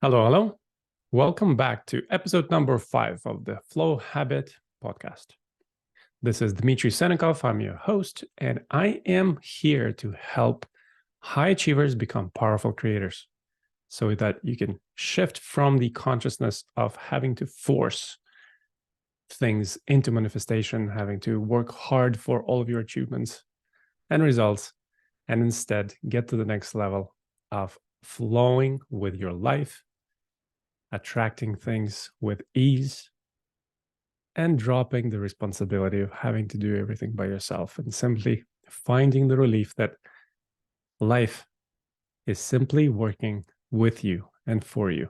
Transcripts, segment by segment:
Hello, hello. Welcome back to episode number 5 of the Flow Habit podcast. This is Dmitry Senekov. I'm your host, and I am here to help high achievers become powerful creators so that you can shift from the consciousness of having to force things into manifestation, having to work hard for all of your achievements and results, and instead get to the next level of flowing with your life, attracting things with ease, and dropping the responsibility of having to do everything by yourself and simply finding the relief that life is simply working with you and for you.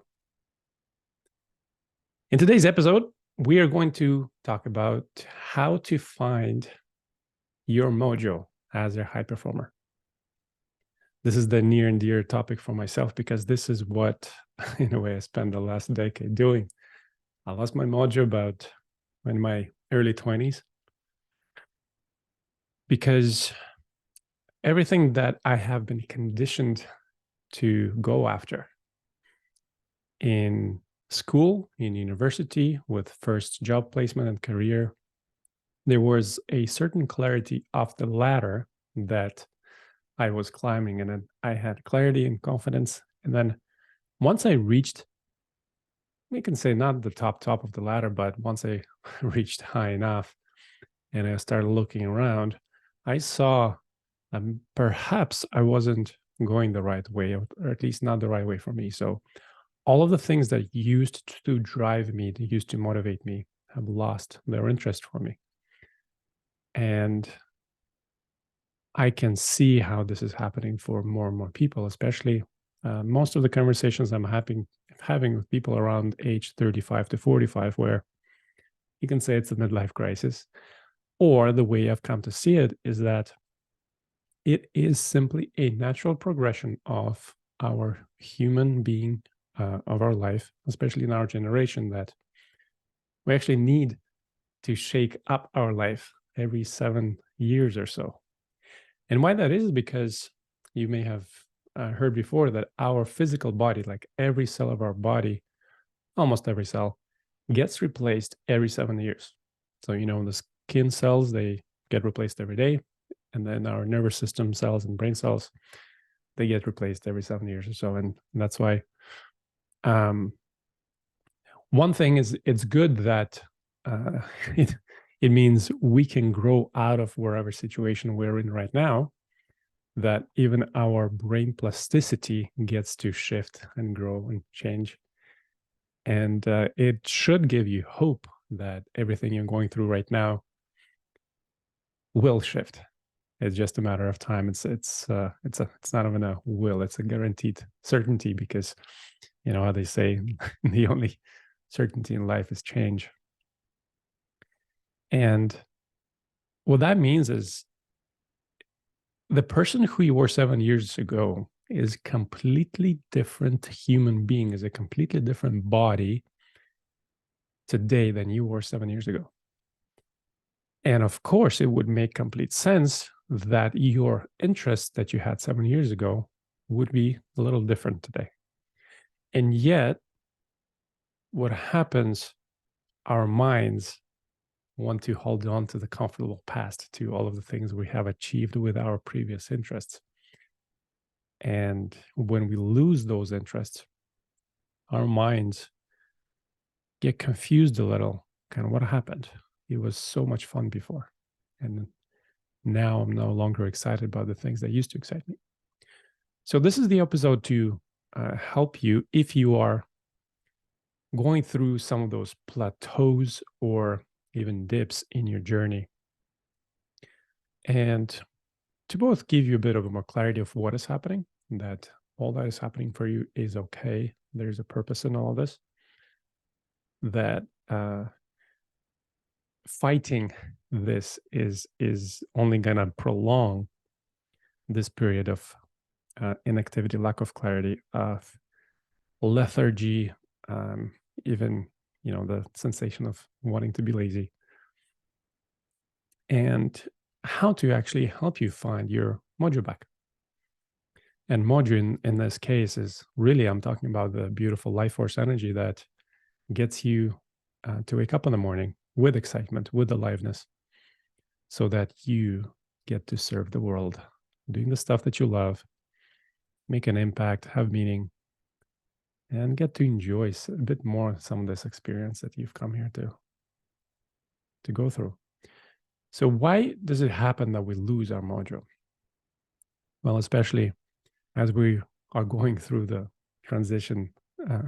In today's episode, we are going to talk about how to find your mojo as a high performer. This is the near and dear topic for myself because this is what, in a way, I spent the last decade doing. I lost my mojo about in my early 20s because everything that I have been conditioned to go after in school, in university, with first job placement and career, there was a certain clarity of the ladder that I was climbing, and I had clarity and confidence. And then once I reached, we can say not the top of the ladder, but once I reached high enough and I started looking around, I saw perhaps I wasn't going the right way, or at least not the right way for me. So all of the things that used to drive me, that used to motivate me, have lost their interest for me. And I can see how this is happening for more and more people, especially most of the conversations I'm having with people around age 35 to 45, where you can say it's a midlife crisis. Or the way I've come to see it is that it is simply a natural progression of our human being, of our life, especially in our generation, that we actually need to shake up our life every 7 years or so. And why that is because you may have heard before that our physical body, like every cell of our body, almost every cell, gets replaced every 7 years. So, the skin cells, they get replaced every day. And then our nervous system cells and brain cells, they get replaced every 7 years or so. And that's why one thing is it's good that uh, it means we can grow out of wherever situation we're in right now, that even our brain plasticity gets to shift and grow and change. And it should give you hope that everything you're going through right now will shift. It's just a matter of time. It's not even a will. It's a guaranteed certainty because, how they say, the only certainty in life is change. And what that means is the person who you were 7 years ago is completely different human being, is a completely different body today than you were 7 years ago. And of course, it would make complete sense that your interests that you had 7 years ago would be a little different today. And yet, what happens, our minds want to hold on to the comfortable past, to all of the things we have achieved with our previous interests. And when we lose those interests, our minds get confused a little. Kind of what happened? It was so much fun before. And now I'm no longer excited about the things that used to excite me. So this is the episode to help you if you are going through some of those plateaus or even dips in your journey. And to both give you a bit of a more clarity of what is happening, that all that is happening for you is okay. There's a purpose in all this. That fighting this is only going to prolong this period of inactivity, lack of clarity, of lethargy, even the sensation of wanting to be lazy, and how to actually help you find your mojo back. And Mojo in this case is really, I'm talking about the beautiful life force energy that gets you to wake up in the morning with excitement, with aliveness, so that you get to serve the world, doing the stuff that you love, make an impact, have meaning, and get to enjoy a bit more some of this experience that you've come here to go through. So why does it happen that we lose our mojo? Well, especially as we are going through the transition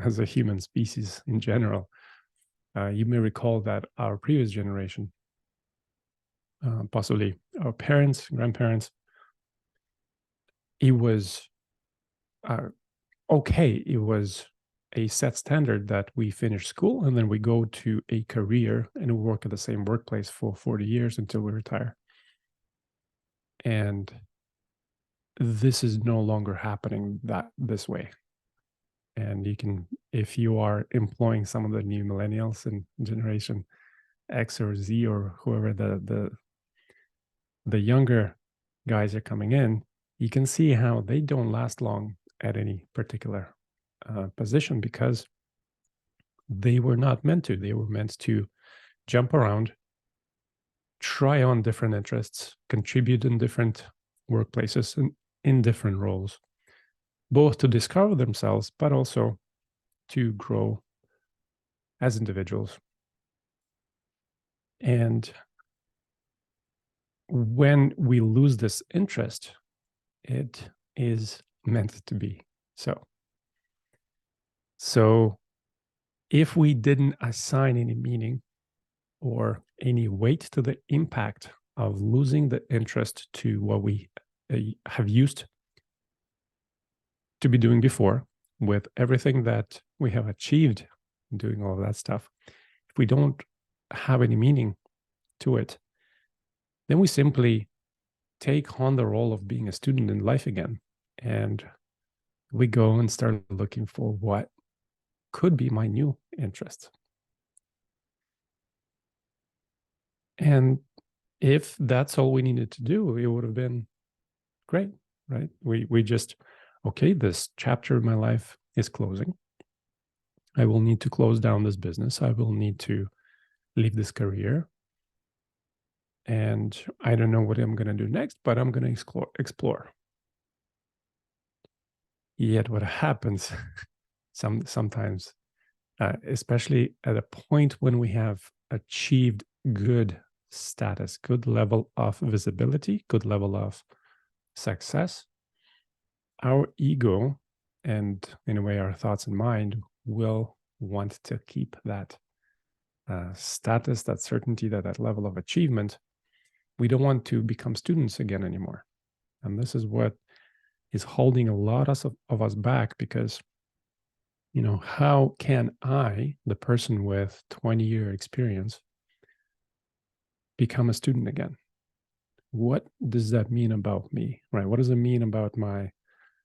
as a human species in general. You may recall that our previous generation, possibly our parents, grandparents, it was okay. It was a set standard that we finish school and then we go to a career and we work at the same workplace for 40 years until we retire. And this is no longer happening this way. And you can, if you are employing some of the new millennials and generation X or Z or whoever the younger guys are coming in, you can see how they don't last long at any particular position because they were not meant to. They were meant to jump around, try on different interests, contribute in different workplaces and in different roles, both to discover themselves, but also to grow as individuals. And when we lose this interest, it is meant to be so. So if we didn't assign any meaning or any weight to the impact of losing the interest to what we have used to be doing before, with everything that we have achieved doing all of that stuff, if we don't have any meaning to it, then we simply take on the role of being a student in life again. And we go and start looking for what could be my new interest. And if that's all we needed to do, it would have been great, right? We just, okay, this chapter of my life is closing. I will need to close down this business. I will need to leave this career. And I don't know what I'm going to do next, but I'm going to explore. Yet what happens sometimes, especially at a point when we have achieved good status, good level of visibility, good level of success, our ego and in a way our thoughts and mind will want to keep that status, that certainty, that level of achievement. We don't want to become students again anymore. And this is what is holding a lot of us back because, you know, how can I, the person with 20-year experience, become a student again? What does that mean about me, right? What does it mean about my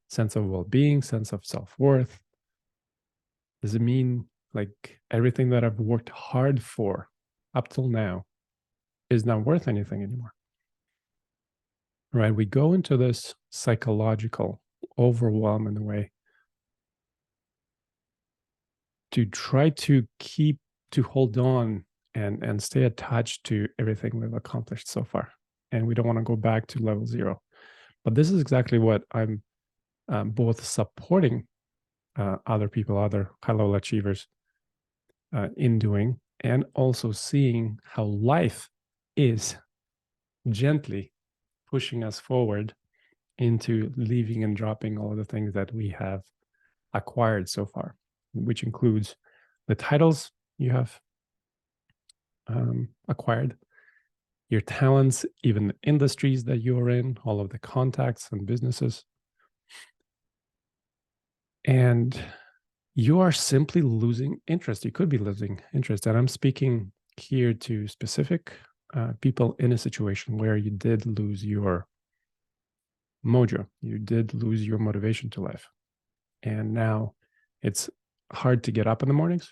sense of well-being, sense of self-worth? Does it mean like everything that I've worked hard for up till now is not worth anything anymore? Right? We go into this psychological overwhelm in a way to try to hold on and stay attached to everything we've accomplished so far. And we don't want to go back to level zero. But this is exactly what I'm both supporting other people, other high-level achievers in doing, and also seeing how life is gently pushing us forward into leaving and dropping all of the things that we have acquired so far, which includes the titles you have acquired, your talents, even the industries that you're in, all of the contacts and businesses. And you are simply losing interest. You could be losing interest. And I'm speaking here to specific people in a situation where you did lose your mojo, you did lose your motivation to life. And now it's hard to get up in the mornings.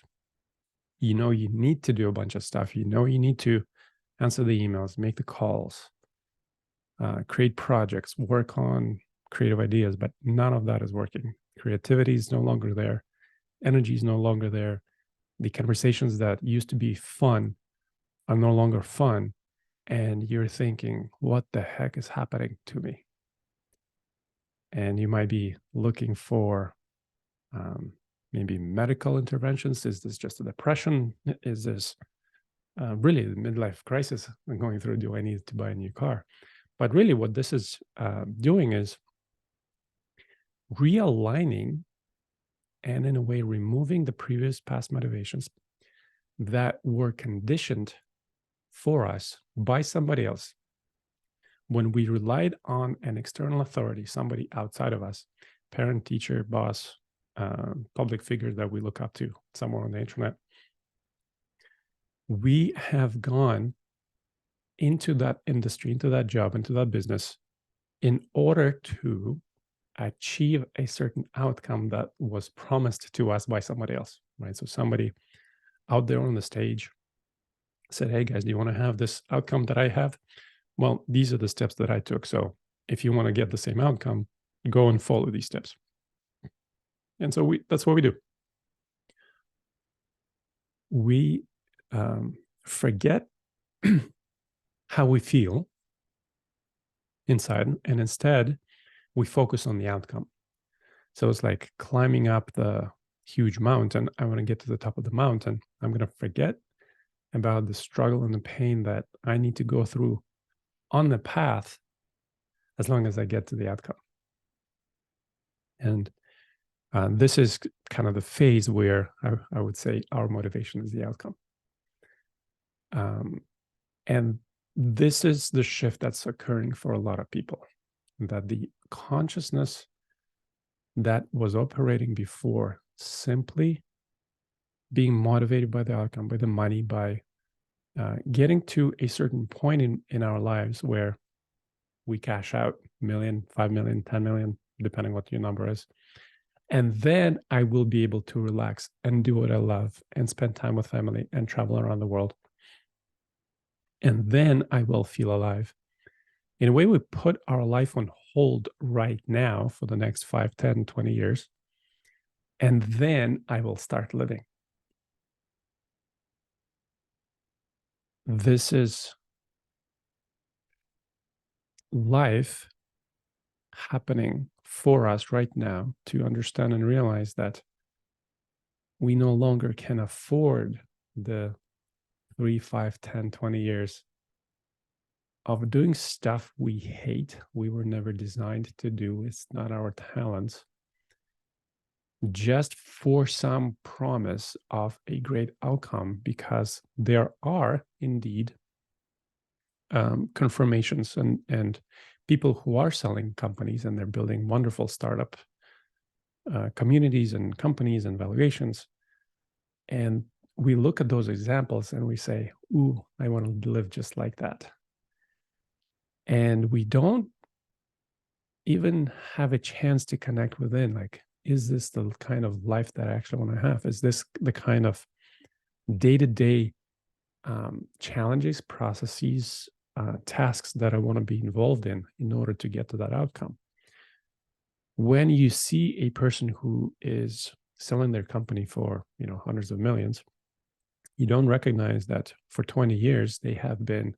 You know, you need to do a bunch of stuff. You know, you need to answer the emails, make the calls, create projects, work on creative ideas, but none of that is working. Creativity is no longer there. Energy is no longer there. The conversations that used to be fun are no longer fun. And you're thinking, what the heck is happening to me? And you might be looking for maybe medical interventions. Is this just a depression? Is this really the midlife crisis I'm going through? Do I need to buy a new car? But really, what this is doing is realigning and, in a way, removing the previous past motivations that were conditioned for us by somebody else. When we relied on an external authority, somebody outside of us, parent, teacher, boss, public figure that we look up to somewhere on the internet, we have gone into that industry, into that job, into that business in order to achieve a certain outcome that was promised to us by somebody else, right? So somebody out there on the stage said, hey guys, do you want to have this outcome that I have? Well, these are the steps that I took. So if you want to get the same outcome, go and follow these steps. And so that's what we do. We forget how we feel inside, and instead we focus on the outcome. So it's like climbing up the huge mountain. I want to get to the top of the mountain. I'm going to forget about the struggle and the pain that I need to go through on the path as long as I get to the outcome. And this is kind of the phase where I would say our motivation is the outcome. And this is the shift that's occurring for a lot of people, that the consciousness that was operating before, simply being motivated by the outcome, by the money, by getting to a certain point in our lives where we cash out $1 million, 5 million, 10 million, depending what your number is. And then I will be able to relax and do what I love and spend time with family and travel around the world. And then I will feel alive. In a way, we put our life on hold right now for the next 5, 10, 20 years. And then I will start living. This is life happening for us right now to understand and realize that we no longer can afford the 3, 5, 10, 20 years of doing stuff we hate, we were never designed to do. It's not our talents, just for some promise of a great outcome, because there are indeed confirmations and people who are selling companies and they're building wonderful startup communities and companies and valuations. And we look at those examples and we say, ooh, I want to live just like that. And we don't even have a chance to connect within, like, is this the kind of life that I actually want to have? Is this the kind of day-to-day challenges, processes, tasks that I want to be involved in order to get to that outcome? When you see a person who is selling their company for, hundreds of millions, you don't recognize that for 20 years they have been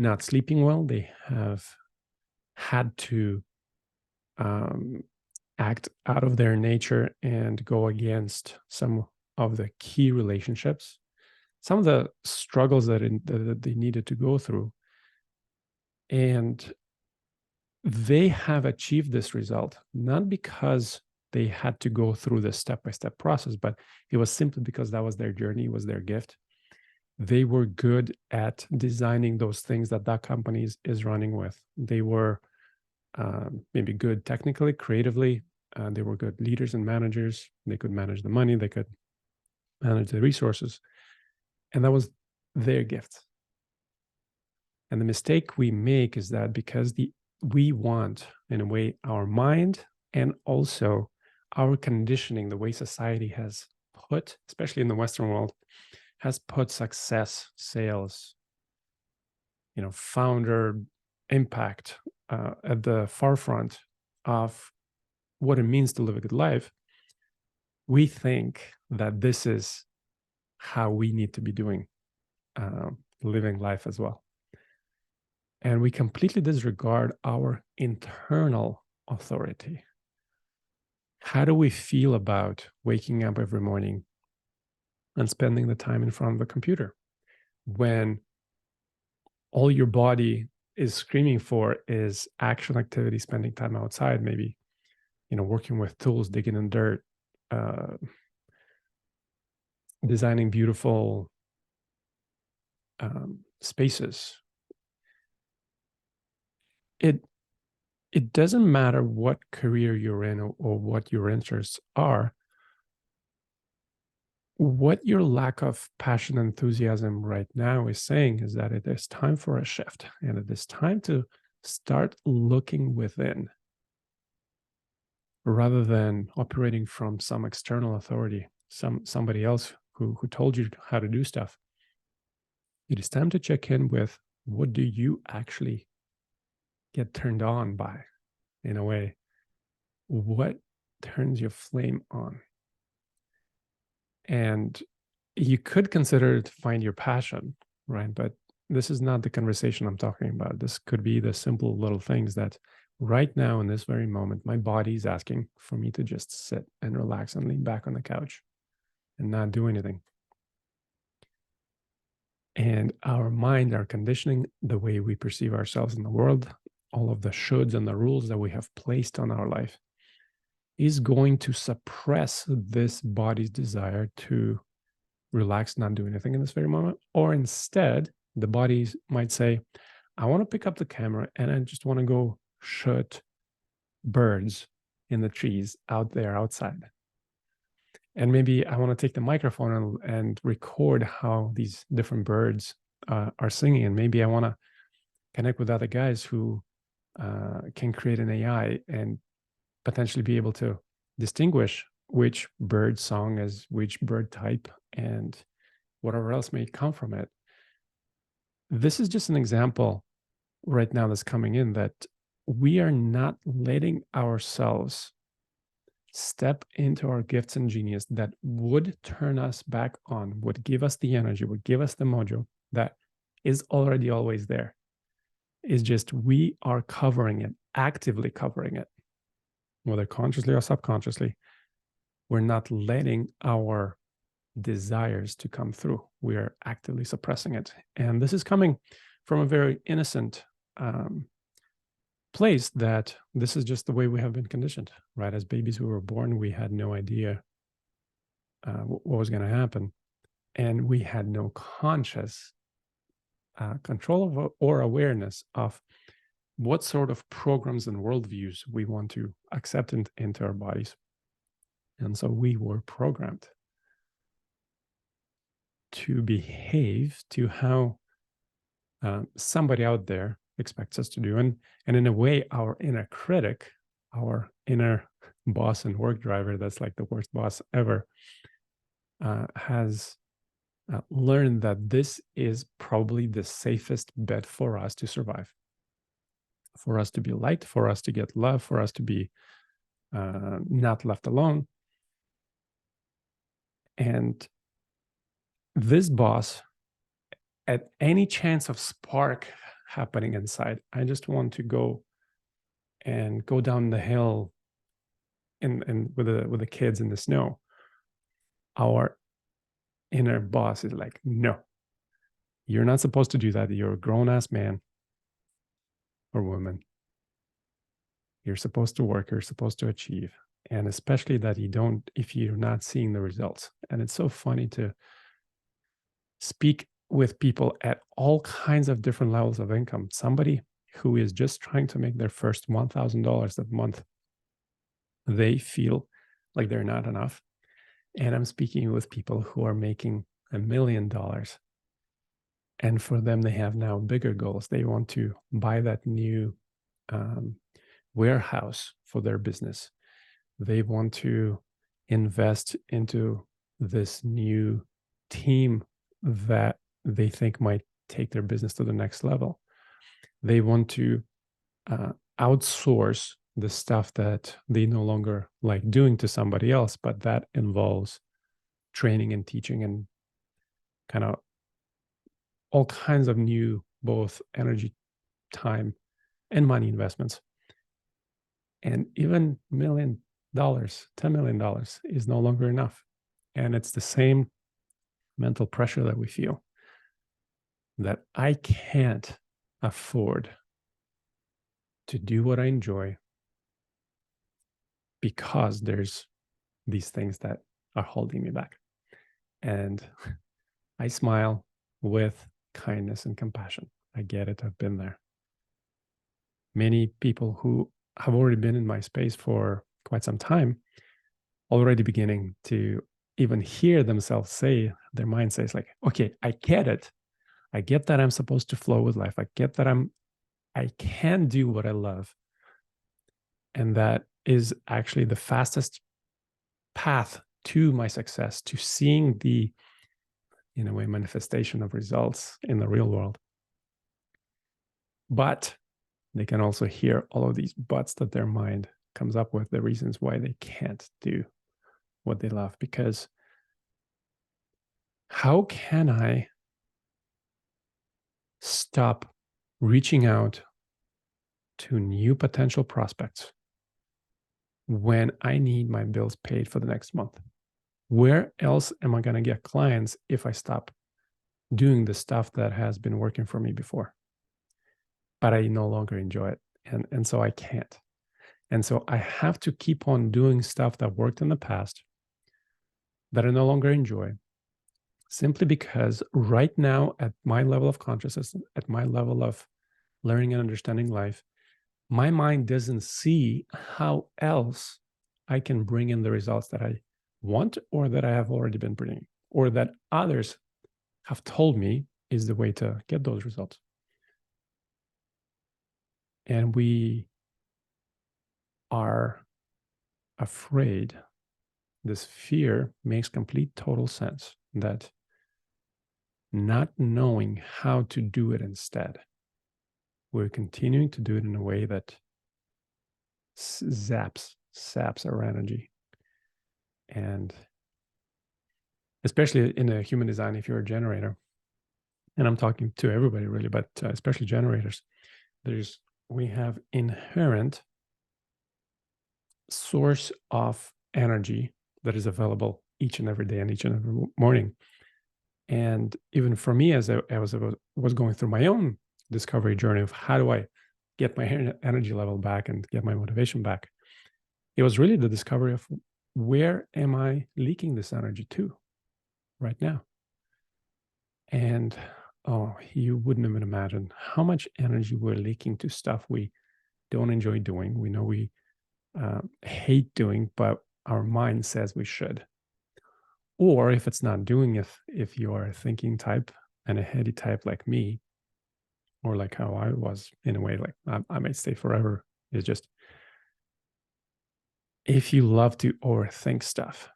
not sleeping well. They have had to act out of their nature and go against some of the key relationships, some of the struggles that they needed to go through. And they have achieved this result, not because they had to go through this step-by-step process, but it was simply because that was their journey, it was their gift. They were good at designing those things that company is running with. They were maybe good technically, creatively. They were good leaders and managers. They could manage the money. They could manage the resources. And that was their gift. And the mistake we make is that because we want, in a way, our mind and also our conditioning, the way society has put, especially in the Western world, has put success, sales, founder, impact at the forefront of what it means to live a good life, we think that this is how we need to be doing living life as well. And we completely disregard our internal authority. How do we feel about waking up every morning and spending the time in front of the computer when all your body is screaming for is action, activity, spending time outside, maybe, working with tools, digging in dirt, uh, designing beautiful spaces. It doesn't matter what career you're in or what your interests are. What your lack of passion and enthusiasm right now is saying is that it is time for a shift, and it is time to start looking within rather than operating from some external authority, somebody else who told you how to do stuff. It is time to check in with, what do you actually get turned on by, in a way? What turns your flame on? And you could consider to find your passion, right? But this is not the conversation I'm talking about. This could be the simple little things that right now, in this very moment, my body is asking for me to just sit and relax and lean back on the couch and not do anything. And our mind, our conditioning, the way we perceive ourselves in the world, all of the shoulds and the rules that we have placed on our life, is going to suppress this body's desire to relax, not do anything in this very moment. Or instead, the body might say, I want to pick up the camera and I just want to go shoot birds in the trees out there outside. And maybe I want to take the microphone and record how these different birds are singing. And maybe I want to connect with other guys who can create an AI and potentially be able to distinguish which bird song is which bird type and whatever else may come from it. This is just an example right now that's coming in, that we are not letting ourselves step into our gifts and genius that would turn us back on, would give us the energy, would give us the mojo that is already always there. It's just we are covering it, actively covering it, whether consciously or subconsciously. We're not letting our desires to come through. We are actively suppressing it. And this is coming from a very innocent place, that this is just the way we have been conditioned, right? As babies, we were born, we had no idea what was going to happen. And we had no conscious control of or awareness of what sort of programs and worldviews we want to accept into our bodies. And so we were programmed to behave to how somebody out there expects us to do. And in a way, our inner critic, our inner boss and work driver, that's like the worst boss ever, has learned that this is probably the safest bet for us to survive, for us to be liked, for us to get love, for us to be not left alone. And this boss, at any chance of spark happening inside, I just want to go down the hill and with the kids in the snow. Our inner boss is like, no, you're not supposed to do that. You're a grown-ass man or woman. You're supposed to work, you're supposed to achieve. And especially that if you're not seeing the results. And it's so funny to speak with people at all kinds of different levels of income. Somebody who is just trying to make their first $1,000 a month, they feel like they're not enough. And I'm speaking with people who are making $1 million. And for them, they have now bigger goals. They want to buy that new warehouse for their business. They want to invest into this new team that they think might take their business to the next level. They want to outsource the stuff that they no longer like doing to somebody else, but that involves training and teaching and kind of all kinds of new, both energy, time, and money investments. And even $1 million, $10 million is no longer enough. And it's the same mental pressure that we feel that I can't afford to do what I enjoy because there's these things that are holding me back. And I smile with kindness and compassion. I get it. I've been there. Many people who have already been in my space for quite some time, already beginning to even hear themselves say, their mind says like, okay, I get it. I get that I'm supposed to flow with life. I get that I can do what I love. And that is actually the fastest path to my success, to seeing the, in a way, manifestation of results in the real world. But they can also hear all of these buts that their mind comes up with, the reasons why they can't do what they love. Because how can I stop reaching out to new potential prospects when I need my bills paid for the next month? Where else am I going to get clients if I stop doing the stuff that has been working for me before? But I no longer enjoy it. And so I can't. And so I have to keep on doing stuff that worked in the past that I no longer enjoy, simply because right now, at my level of consciousness, at my level of learning and understanding life, my mind doesn't see how else I can bring in the results that I want, or that I have already been bringing, or that others have told me is the way to get those results. And we are afraid. This fear makes complete total sense, that not knowing how to do it instead, we're continuing to do it in a way that saps our energy. And especially in a human design, if you're a generator, and I'm talking to everybody really, but especially generators, we have inherent source of energy that is available each and every day and each and every morning. And even for me, as I was going through my own discovery journey of how do I get my energy level back and get my motivation back, it was really the discovery of, where am I leaking this energy to right now? And you wouldn't even imagine how much energy we're leaking to stuff we don't enjoy doing. We know we hate doing, but our mind says we should. Or if it's not doing it, if you are a thinking type and a heady type like me, or like how I was in a way, like I might stay forever, is just, if you love to overthink stuff,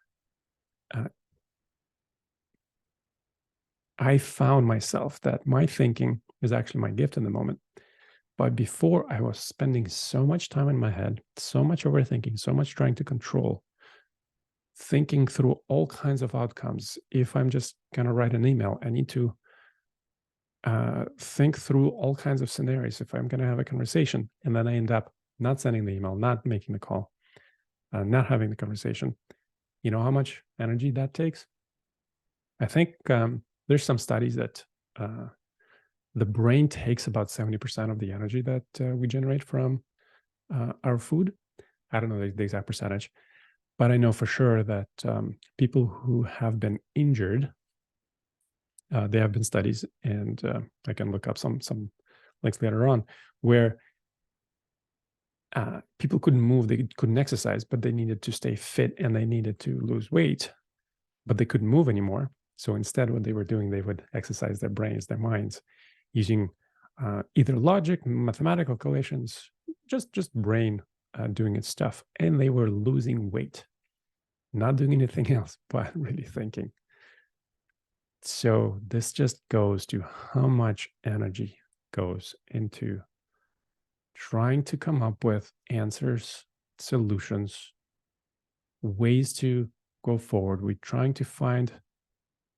I found myself that my thinking is actually my gift in the moment. But before, I was spending so much time in my head, so much overthinking, so much trying to control, thinking through all kinds of outcomes. If I'm just going to write an email, I need to think through all kinds of scenarios. If I'm going to have a conversation, and then I end up not sending the email, not making the call, not having the conversation, you know how much energy that takes? I think there's some studies that the brain takes about 70% of the energy that we generate from our food. I don't know the exact percentage, but I know for sure that people who have been injured, there have been studies, and I can look up some links later on, where people couldn't move, they couldn't exercise, but they needed to stay fit and they needed to lose weight, but they couldn't move anymore. So instead, what they were doing, they would exercise their brains, their minds, using either logic, mathematical calculations, just brain doing its stuff. And they were losing weight, not doing anything else, but really thinking. So this just goes to how much energy goes into trying to come up with answers, solutions, ways to go forward. We're trying to find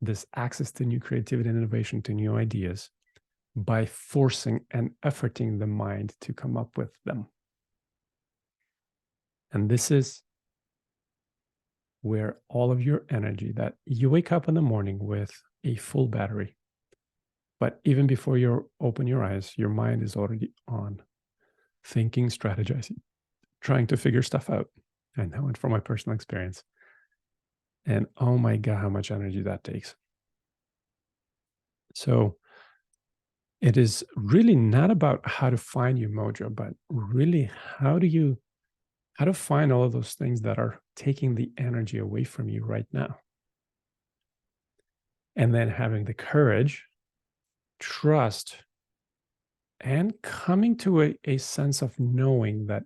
this access to new creativity and innovation, to new ideas, by forcing and efforting the mind to come up with them. And this is where all of your energy, that you wake up in the morning with a full battery, but even before you open your eyes, your mind is already on, thinking, strategizing, trying to figure stuff out. I know it from my personal experience. And oh my God, how much energy that takes. So it is really not about how to find your mojo, but really how to find all of those things that are taking the energy away from you right now. And then having the courage, trust, and coming to a sense of knowing that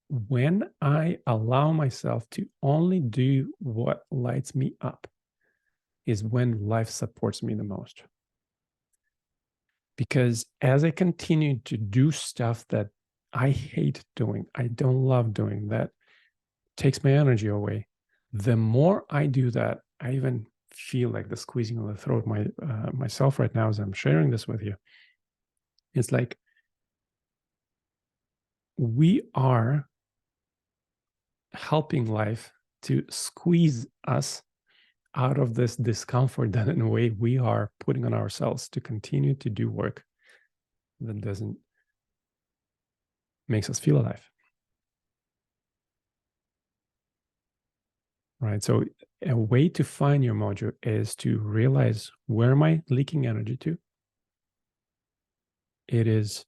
when I allow myself to only do what lights me up is when life supports me the most. Because as I continue to do stuff that I hate doing, I don't love doing, that takes my energy away, the more I do that, I even feel like the squeezing of the throat myself right now as I'm sharing this with you. It's like we are helping life to squeeze us out of this discomfort that in a way we are putting on ourselves to continue to do work that doesn't makes us feel alive. Right. So a way to find your mojo is to realize, where am I leaking energy to? It is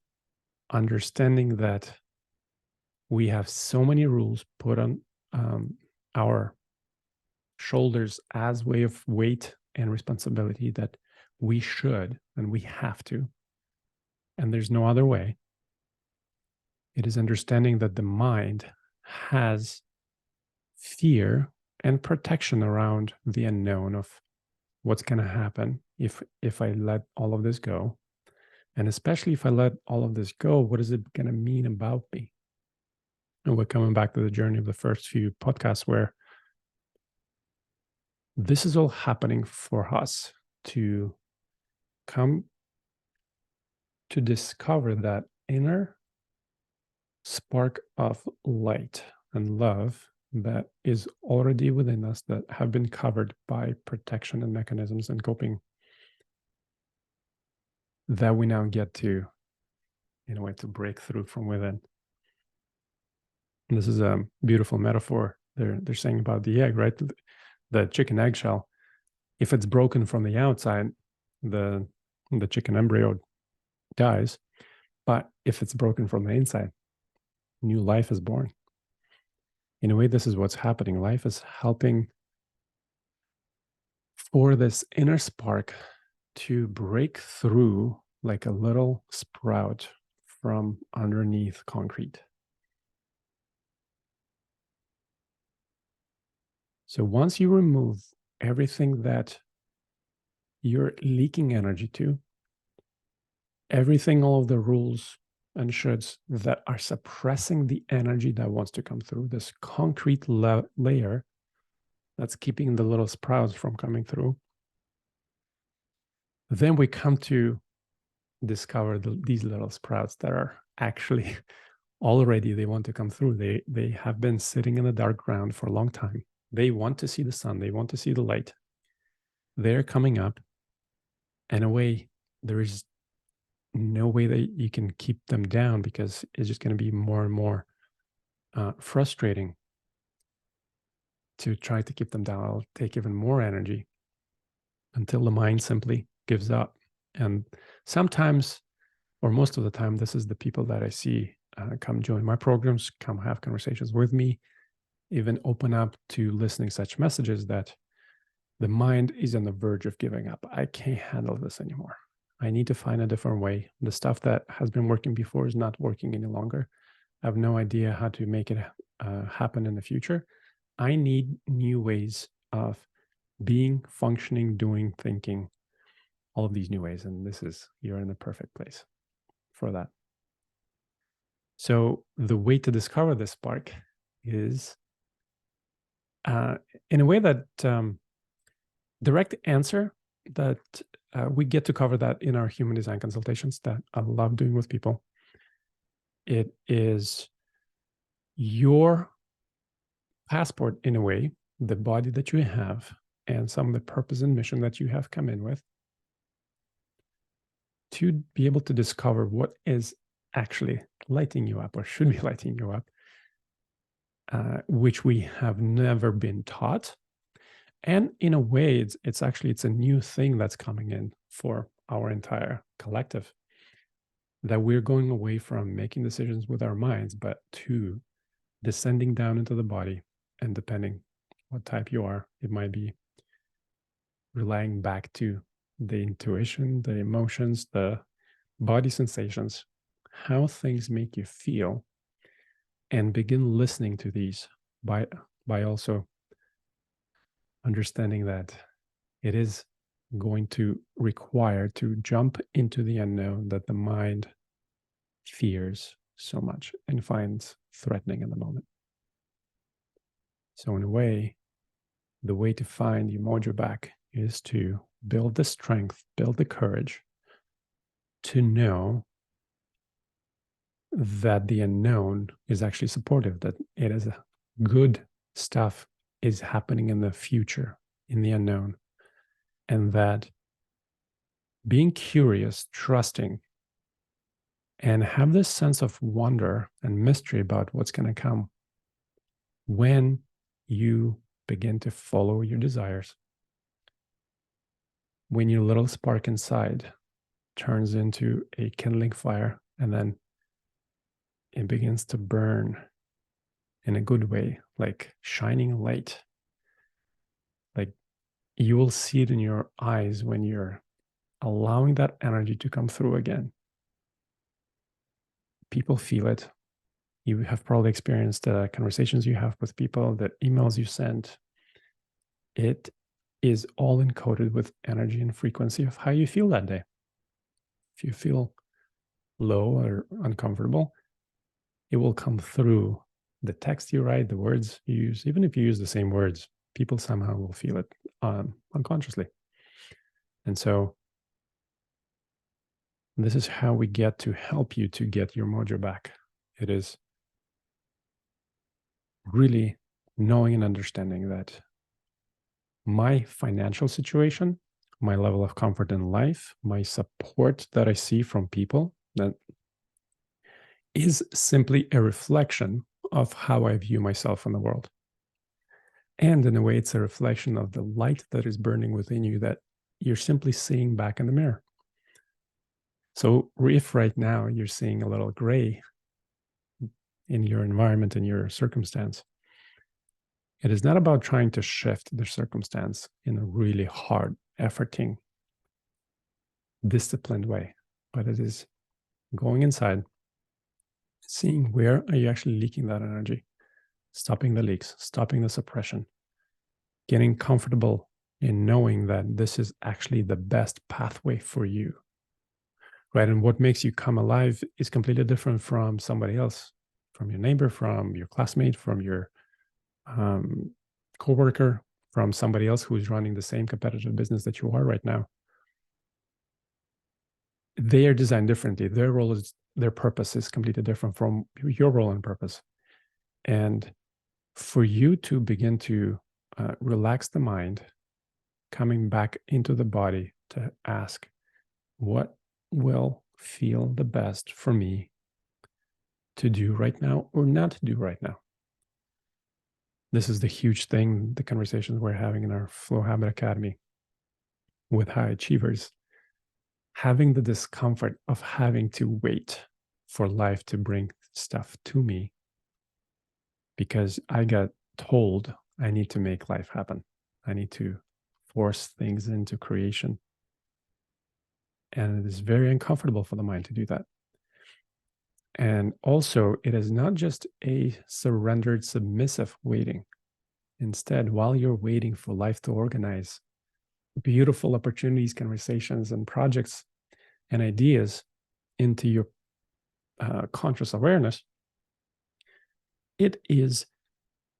understanding that we have so many rules put on our shoulders as way of weight and responsibility that we should and we have to, and there's no other way. It is understanding that the mind has fear and protection around the unknown of what's going to happen if I let all of this go. And especially if I let all of this go, what is it going to mean about me? And we're coming back to the journey of the first few podcasts, where this is all happening for us to come to discover that inner spark of light and love that is already within us, that have been covered by protection and mechanisms and coping, that we now get to, in a way, to break through from within. And this is a beautiful metaphor they're saying about the egg, right? The chicken eggshell, if it's broken from the outside, the chicken embryo dies. But if it's broken from the inside, new life is born. In a way, this is what's happening. Life is helping for this inner spark to break through like a little sprout from underneath concrete. So once you remove everything that you're leaking energy to, everything, all of the rules and shoulds that are suppressing the energy that wants to come through, this concrete layer that's keeping the little sprouts from coming through, then we come to discover these little sprouts that are actually already, they want to come through. They have been sitting in the dark ground for a long time. They want to see the sun. They want to see the light. They're coming up. In a way, there is no way that you can keep them down, because it's just going to be more and more frustrating to try to keep them down. It'll take even more energy until the mind simply gives up. And sometimes, or most of the time, this is the people that I see come join my programs, come have conversations with me, even open up to listening such messages, that the mind is on the verge of giving up. I can't handle this anymore. I need to find a different way. The stuff that has been working before is not working any longer. I have no idea how to make it happen in the future. I need new ways of being, functioning, doing, thinking, all of these new ways. And you're in the perfect place for that. So the way to discover this spark is uh, in a way that direct answer that we get to cover that in our human design consultations that I love doing with people. It is your passport, in a way, the body that you have and some of the purpose and mission that you have come in with, to be able to discover what is actually lighting you up or should be lighting you up, which we have never been taught. And in a way, it's a new thing that's coming in for our entire collective, that we're going away from making decisions with our minds, but to descending down into the body. And depending what type you are, it might be relying back to the intuition, the emotions, the body sensations, how things make you feel, and begin listening to these by also understanding that it is going to require to jump into the unknown that the mind fears so much and finds threatening in the moment. So in a way, the way to find your mojo back is to build the strength, build the courage to know that the unknown is actually supportive, that it is good stuff is happening in the future, in the unknown, and that being curious, trusting, and have this sense of wonder and mystery about what's going to come when you begin to follow your desires, when your little spark inside turns into a kindling fire, and then it begins to burn in a good way, like shining light. Like you will see it in your eyes when you're allowing that energy to come through again. People feel it. You have probably experienced the conversations you have with people, the emails you send. It is all encoded with energy and frequency of how you feel that day. If you feel low or uncomfortable, it will come through the text you write, the words you use. Even if you use the same words, people somehow will feel it unconsciously. And so this is how we get to help you to get your mojo back. It is really knowing and understanding that my financial situation, my level of comfort in life, my support that I see from people, that is simply a reflection of how I view myself in the world. And in a way, it's a reflection of the light that is burning within you that you're simply seeing back in the mirror. So if right now you're seeing a little gray in your environment, in your circumstance, it is not about trying to shift the circumstance in a really hard, efforting, disciplined way, but it is going inside, seeing where are you actually leaking that energy, stopping the leaks, stopping the suppression, getting comfortable in knowing that this is actually the best pathway for you, right? And what makes you come alive is completely different from somebody else, from your neighbor, from your classmate, from your coworker, from somebody else who's running the same competitive business that you are right now. They are designed differently. Their role is, their purpose is completely different from your role and purpose. And for you to begin to relax the mind, coming back into the body to ask, what will feel the best for me to do right now or not to do right now? This is the huge thing, the conversations we're having in our Flow Habit Academy with high achievers. Having the discomfort of having to wait for life to bring stuff to me because I got told I need to make life happen. I need to force things into creation. And it is very uncomfortable for the mind to do that. And also, it is not just a surrendered, submissive waiting. Instead, while you're waiting for life to organize, beautiful opportunities, conversations, and projects and ideas into your conscious awareness, It is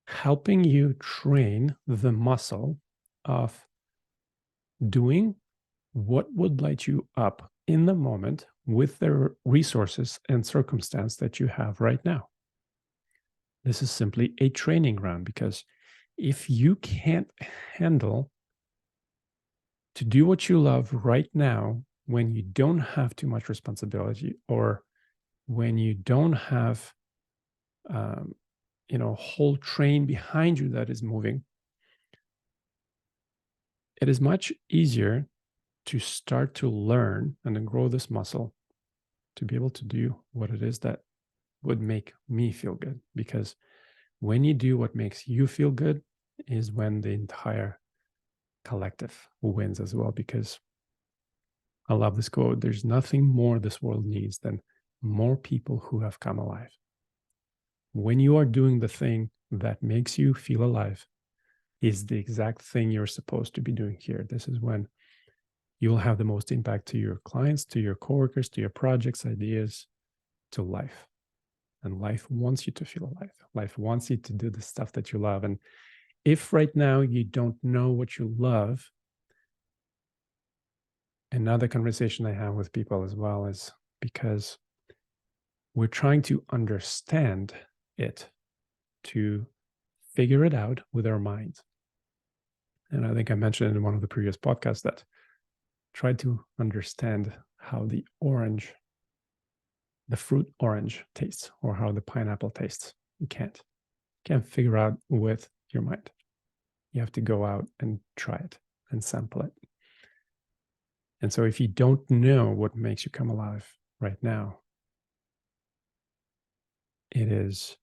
helping you train the muscle of doing what would light you up in the moment with the resources and circumstance that you have right now. This is simply a training ground, because if you can't handle to do what you love right now when you don't have too much responsibility, or when you don't have um, a whole train behind you that is moving, it is much easier to start to learn and then grow this muscle to be able to do what it is that would make me feel good. Because when you do what makes you feel good is when the entire collective wins as well. Because I love this quote: there's nothing more this world needs than more people who have come alive. When you are doing the thing that makes you feel alive, is the exact thing you're supposed to be doing here. This is when you'll have the most impact to your clients, to your coworkers, to your projects, ideas, to life. And life wants you to feel alive. Life wants you to do the stuff that you love. And if right now you don't know what you love, another conversation I have with people as well is because we're trying to understand it, to figure it out with our minds. And I think I mentioned in one of the previous podcasts that try to understand how the fruit orange tastes, or how the pineapple tastes. You can't figure out with your mind. You have to go out and try it and sample it. And so if you don't know what makes you come alive right now, it is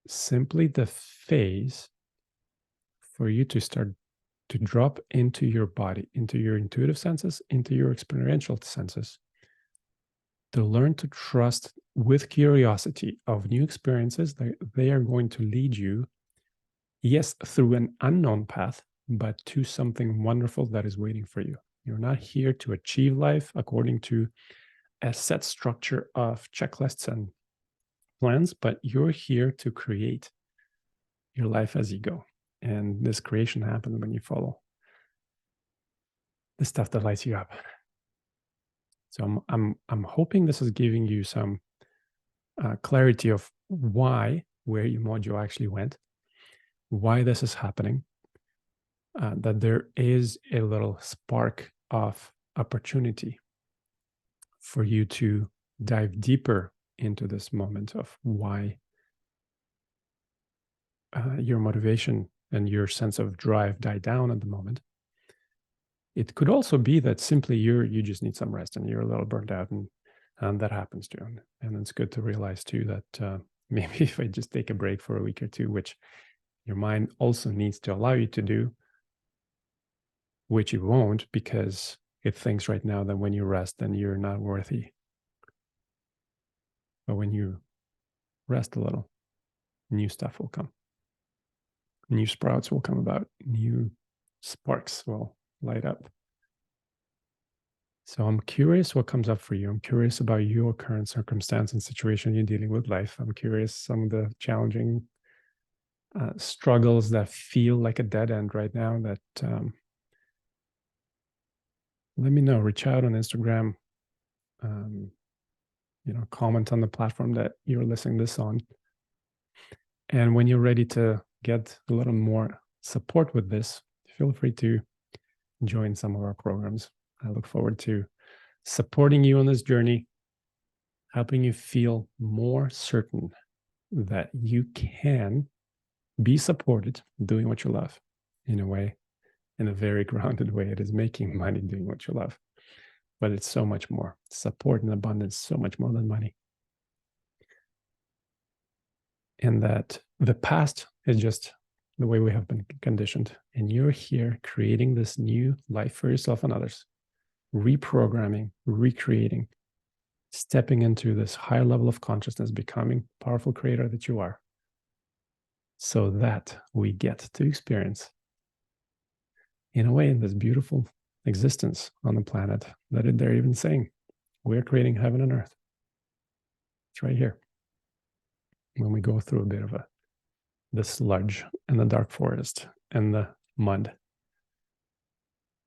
simply the phase for you to start to drop into your body, into your intuitive senses, into your experiential senses, to learn to trust with curiosity of new experiences that they are going to lead you, yes, through an unknown path, but to something wonderful that is waiting for you. You're not here to achieve life according to a set structure of checklists and plans, but you're here to create your life as you go. And this creation happens when you follow the stuff that lights you up. So I'm hoping this is giving you some clarity of where your Mojo actually went, why this is happening, that there is a little spark of opportunity for you to dive deeper into this moment of why your motivation and your sense of drive die down at the moment. It could also be that simply you just need some rest and you're a little burnt out, and that happens too. And it's good to realize too that maybe if I just take a break for a week or two, which your mind also needs to allow you to do, which you won't, because it thinks right now that when you rest, then you're not worthy. But when you rest a little, new stuff will come. New sprouts will come about. New sparks will light up. So I'm curious what comes up for you. I'm curious about your current circumstance and situation you're dealing with life. I'm curious some of the challenging struggles that feel like a dead end right now. That let me know. Reach out on Instagram. Comment on the platform that you're listening this on. And when you're ready to get a little more support with this, feel free to join some of our programs. I look forward to supporting you on this journey, helping you feel more certain that you can be supported doing what you love in a very grounded way. It is making money doing what you love, but it's so much more. Support and abundance, so much more than money. And that the past is just the way we have been conditioned. And you're here creating this new life for yourself and others, reprogramming, recreating, stepping into this higher level of consciousness, becoming powerful creator that you are, so that we get to experience, in a way, this beautiful existence on the planet that they're even saying we're creating heaven and earth. It's right here. when we go through a bit of the sludge and the dark forest and the mud,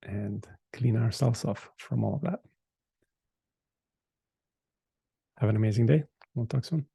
and clean ourselves off from all of that. Have an amazing day. We'll talk soon.